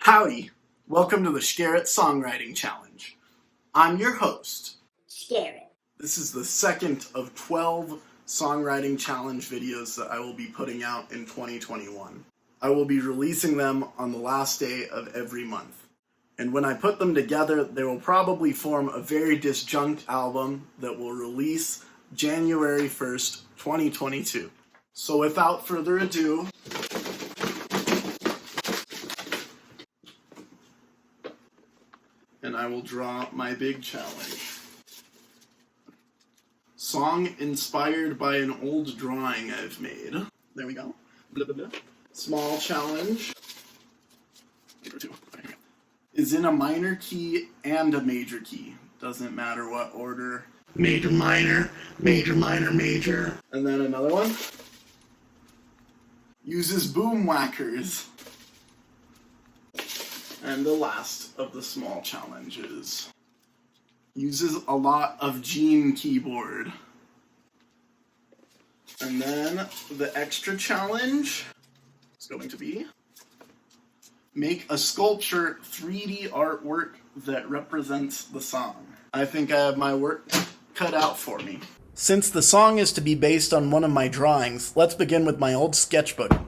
Howdy! Welcome to the Scarrett Songwriting Challenge. I'm your host, Scarrett. This is the second of 12 songwriting challenge videos that I will be putting out in 2021. I will be releasing them on the last day of every month. And when I put them together, they will probably form a very disjunct album that will release January 1st, 2022. So without further ado, and I will draw my big challenge. Song inspired by an old drawing I've made. There we go. Blah, blah, blah. Small challenge is in a minor key and a major key. Doesn't matter what order. Major, minor, major, minor, major. And then another one uses boomwhackers. And the last of the small challenges uses a lot of Gene keyboard. And then the extra challenge is going to be make a sculpture 3D artwork that represents the song. I think I have my work cut out for me. Since the song is to be based on one of my drawings, let's begin with my old sketchbook.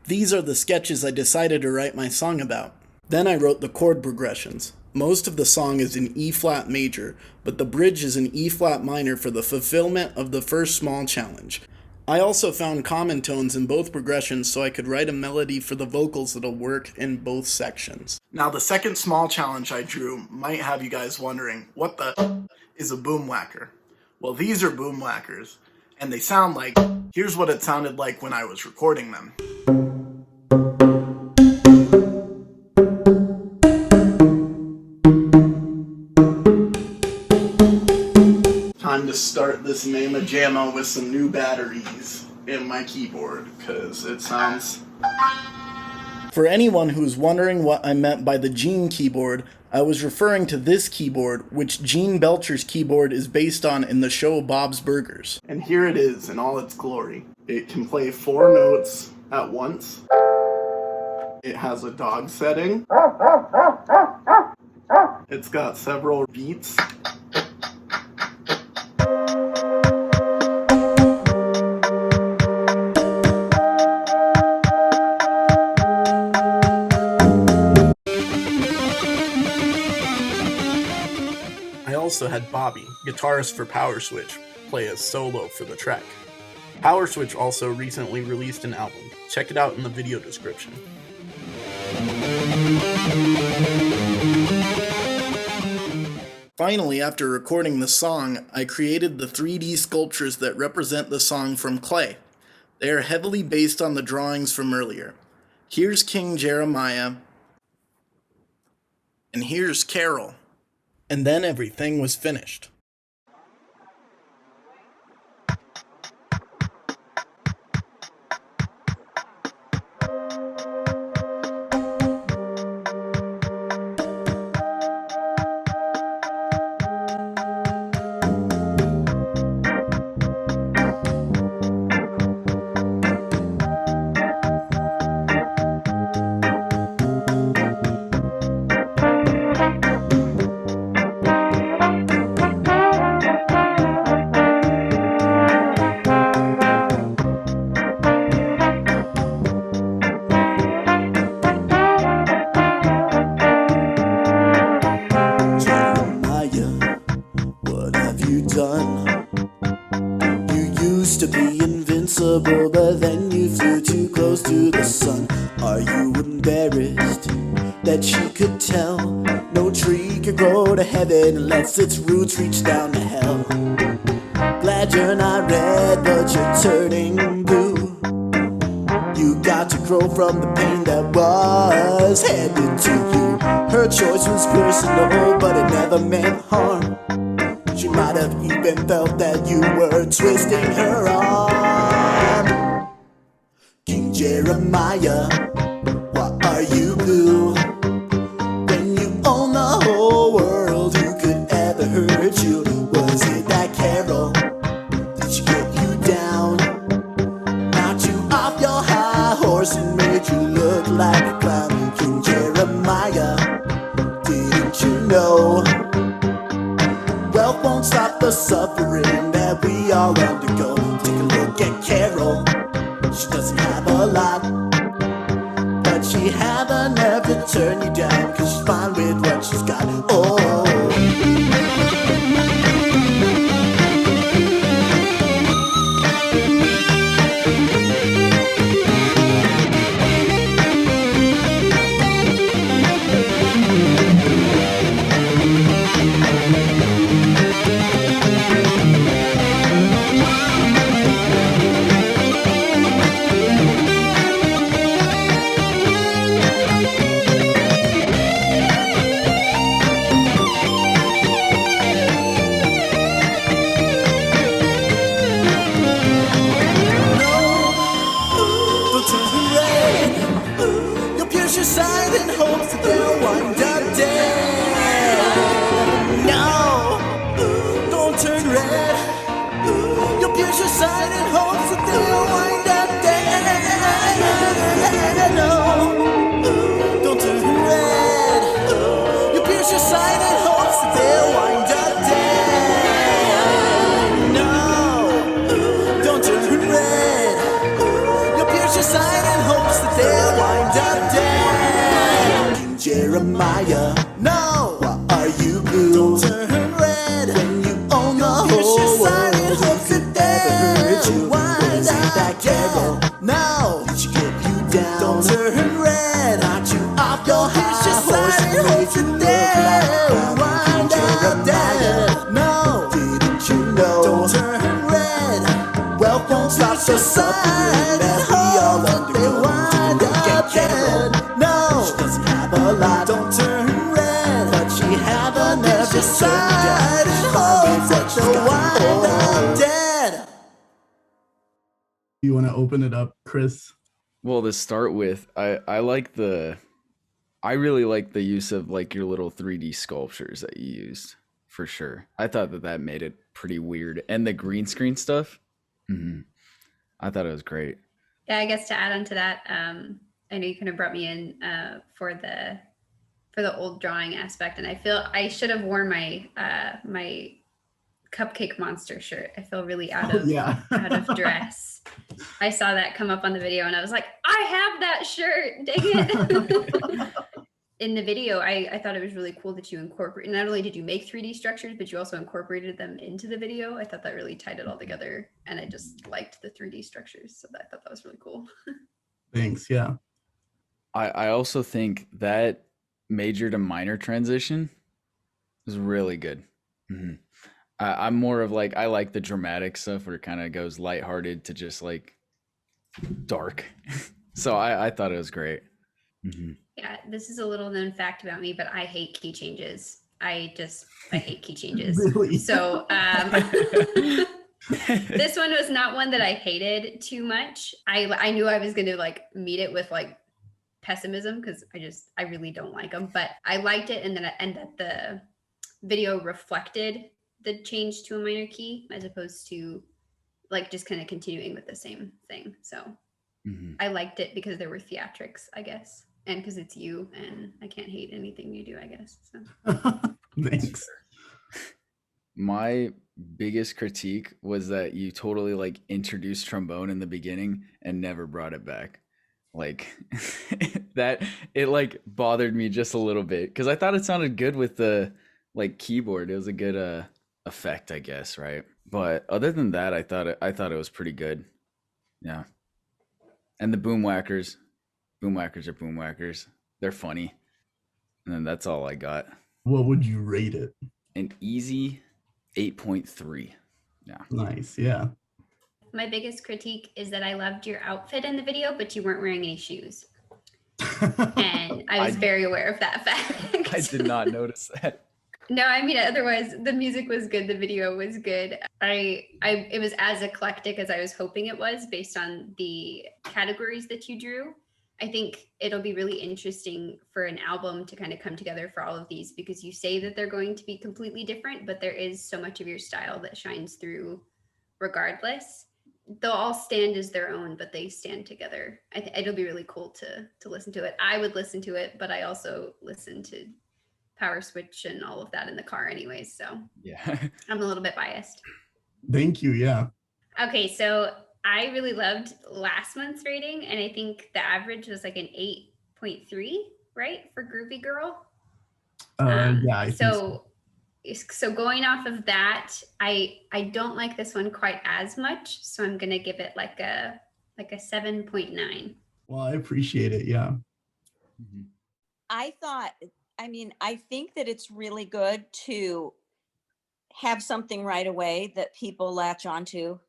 These are the sketches I decided to write my song about. Then I wrote the chord progressions. Most of the song is in E-flat major, but the bridge is in E-flat minor for the fulfillment of the first small challenge. I also found common tones in both progressions so I could write a melody for the vocals that'll work in both sections. Now the second small challenge I drew might have you guys wondering, what the is a boomwhacker? Well, these are boomwhackers, and they sound like, here's what it sounded like when I was recording them. Time to start this Mama Jamma with some new batteries in my keyboard, because it sounds... For anyone who's wondering what I meant by the Gene keyboard, I was referring to this keyboard, which Gene Belcher's keyboard is based on in the show Bob's Burgers. And here it is in all its glory. It can play 4 notes at once. It has a dog setting. It's got several beats. I also had Bobby, guitarist for Powerswitch, play a solo for the track. Powerswitch also recently released an album. Check it out in the video description. Finally, after recording the song, I created the 3D sculptures that represent the song from clay. They are heavily based on the drawings from earlier. Here's King Jeremiah, and here's Carol. And then everything was finished. To be invincible, but then you flew too close to the sun. Are you embarrassed that you could tell no tree could grow to heaven unless its roots reach down to hell? Glad you're not red, but you're turning blue. You got to grow from the pain that was handed to you. Her choice was personal, but it never meant harm. She might have even felt that you were twisting her arm. King Jeremiah, why are you blue? When you own the whole world, who could ever hurt you? Was it that Carol? Did she get you down? Knocked you off your high horse and made you look like a clown? King Jeremiah, didn't you know? Wealth won't stop the suffering that we all undergo. Take a look at Carol. She doesn't have a lot, but she had the nerve to turn you down, 'cause she's fine with what she's got. Oh, Jeremiah, no, why are you blue? Don't turn red when you own the whole world. Who could ever hurt you? Was it that Carol? No, did she get you down? Don't turn red, knocked you off your high horse and made you look like a clown. Jeremiah, no, didn't you know? Don't turn red, wealth won't stop the suffering that we all undergo. Look at Carol, no, she doesn't have a lot. Don't turn red, but she had the nerve to side and hold that the wind up dead. You want to open it up, Chris? Well, to start with, I really like the use of like your little 3D sculptures that you used, for sure. I thought that made it pretty weird, and the green screen stuff. I thought it was great. Yeah, I guess to add on to that, I know you kind of brought me in for the old drawing aspect, and I feel I should have worn my my cupcake monster shirt. I feel really out of dress. I saw that come up on the video, and I was like, I have that shirt. Dang it! In the video, I thought it was really cool that you incorporate. Not only did you make 3D structures, but you also incorporated them into the video. I thought that really tied it all together, and I just liked the 3D structures, so I thought that was really cool. Thanks. Yeah. I also think that major to minor transition is really good. I'm more of like, I like the dramatic stuff where it kind of goes lighthearted to just like dark. So I thought it was great. Yeah, this is a little known fact about me, but I hate key changes. I hate key changes. Really? So this one was not one that I hated too much. I knew I was going to like meet it with like pessimism, because I really don't like them, but I liked it, and that the video reflected the change to a minor key as opposed to like just kind of continuing with the same thing. So I liked it because there were theatrics, I guess, and because it's you, and I can't hate anything you do, I guess. So Thanks. My biggest critique was that you totally like introduced trombone in the beginning and never brought it back. Like that, it like bothered me just a little bit, because I thought it sounded good with the like keyboard. It was a good effect, I guess, right? But other than that, I thought it was pretty good. Yeah. And the boomwhackers are boomwhackers. They're funny. And then that's all I got. What would you rate it? An easy 8.3. Yeah. Nice. Yeah. my biggest critique is that I loved your outfit in the video, but you weren't wearing any shoes. And I was very aware of that fact. I did not notice that. No, I mean, otherwise the music was good. The video was good. It was as eclectic as I was hoping it was based on the categories that you drew. I think it'll be really interesting for an album to kind of come together for all of these, because you say that they're going to be completely different, but there is so much of your style that shines through regardless. They'll all stand as their own, but they stand together. It'll be really cool to listen to it. I would listen to it, but I also listen to Powerswitch and all of that in the car anyways, so Yeah. I'm a little bit biased. Thank you. Yeah. Okay, so I really loved last month's rating, and I think the average was like an 8.3, right, for Groovy Girl. Yeah, I think so. So going off of that, I don't like this one quite as much, so I'm gonna give it like a 7.9. Well, I appreciate it. Yeah. I think that it's really good to have something right away that people latch onto,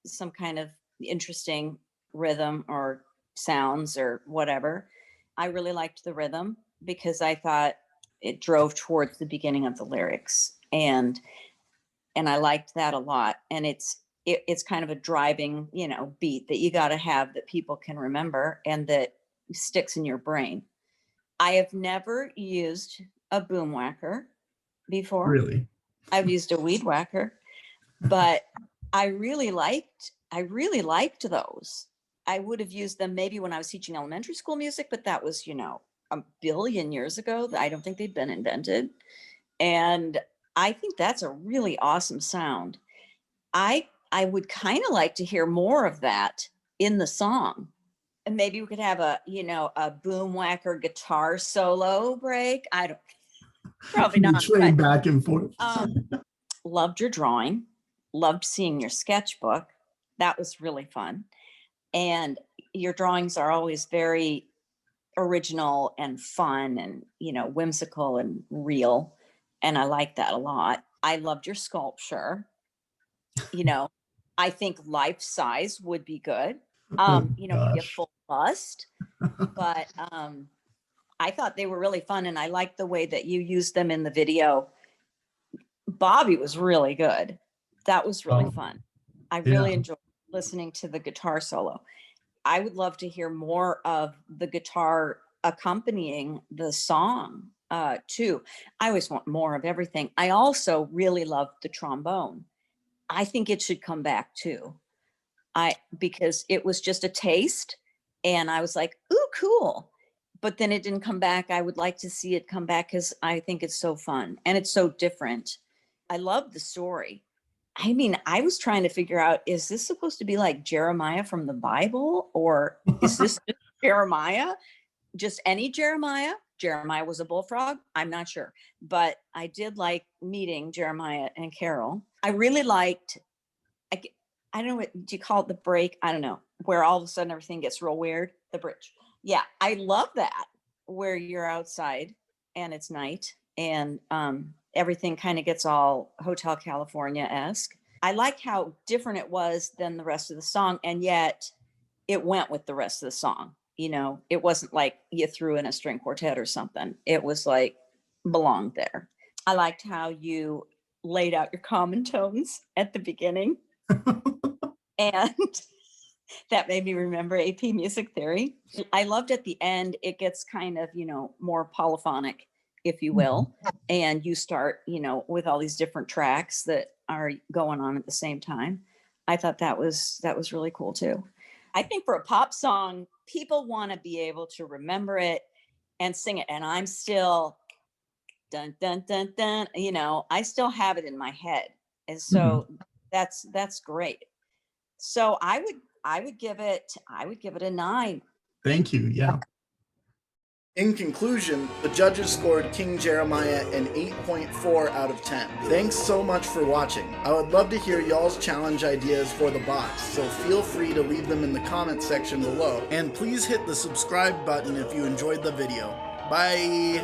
some kind of interesting rhythm or sounds or whatever. I really liked the rhythm because I thought it drove towards the beginning of the lyrics, and I liked that a lot. And it's kind of a driving, beat that you got to have that people can remember and that sticks in your brain. I have never used a boom whacker before. Really? I've used a weed whacker, but I really liked those. I would have used them maybe when I was teaching elementary school music, but that was, a billion years ago. I don't think they'd been invented. And I think that's a really awesome sound. I would kind of like to hear more of that in the song. And maybe we could have a boom whacker guitar solo break. I don't, probably not. Train back and forth. Loved your drawing. Loved seeing your sketchbook. That was really fun. And your drawings are always very original and fun and, whimsical and real. And I like that a lot. I loved your sculpture. I think life size would be good. Be a full bust. But I thought they were really fun, and I liked the way that you used them in the video. Bobby was really good. That was really fun. I really enjoyed listening to the guitar solo. I would love to hear more of the guitar accompanying the song too. I always want more of everything. I also really loved the trombone. I think it should come back too. Because it was just a taste, and I was like, ooh, cool. But then it didn't come back. I would like to see it come back because I think it's so fun and it's so different. I love the story. I mean, I was trying to figure out, is this supposed to be like Jeremiah from the Bible, or is this just Jeremiah? Just any Jeremiah? Jeremiah was a bullfrog? I'm not sure. But I did like meeting Jeremiah and Carol. I really liked, I don't know, what do you call it, the break? I don't know, where all of a sudden everything gets real weird. The bridge. Yeah, I love that, where you're outside and it's night and everything kind of gets all Hotel California-esque. I like how different it was than the rest of the song, and yet it went with the rest of the song. It wasn't like you threw in a string quartet or something. It was like belonged there. I liked how you laid out your common tones at the beginning. And that made me remember AP music theory. I loved at the end, it gets kind of, more polyphonic, if you will. And you start, with all these different tracks that are going on at the same time. I thought that was really cool too. I think for a pop song, people want to be able to remember it and sing it. And I'm still dun, dun, dun, dun, I still have it in my head. And so that's great. So I would give it a 9. Thank you. Yeah. In conclusion, the judges scored King Jeremiah an 8.4 out of 10. Thanks so much for watching. I would love to hear y'all's challenge ideas for the box, so feel free to leave them in the comment section below. And please hit the subscribe button if you enjoyed the video. Bye!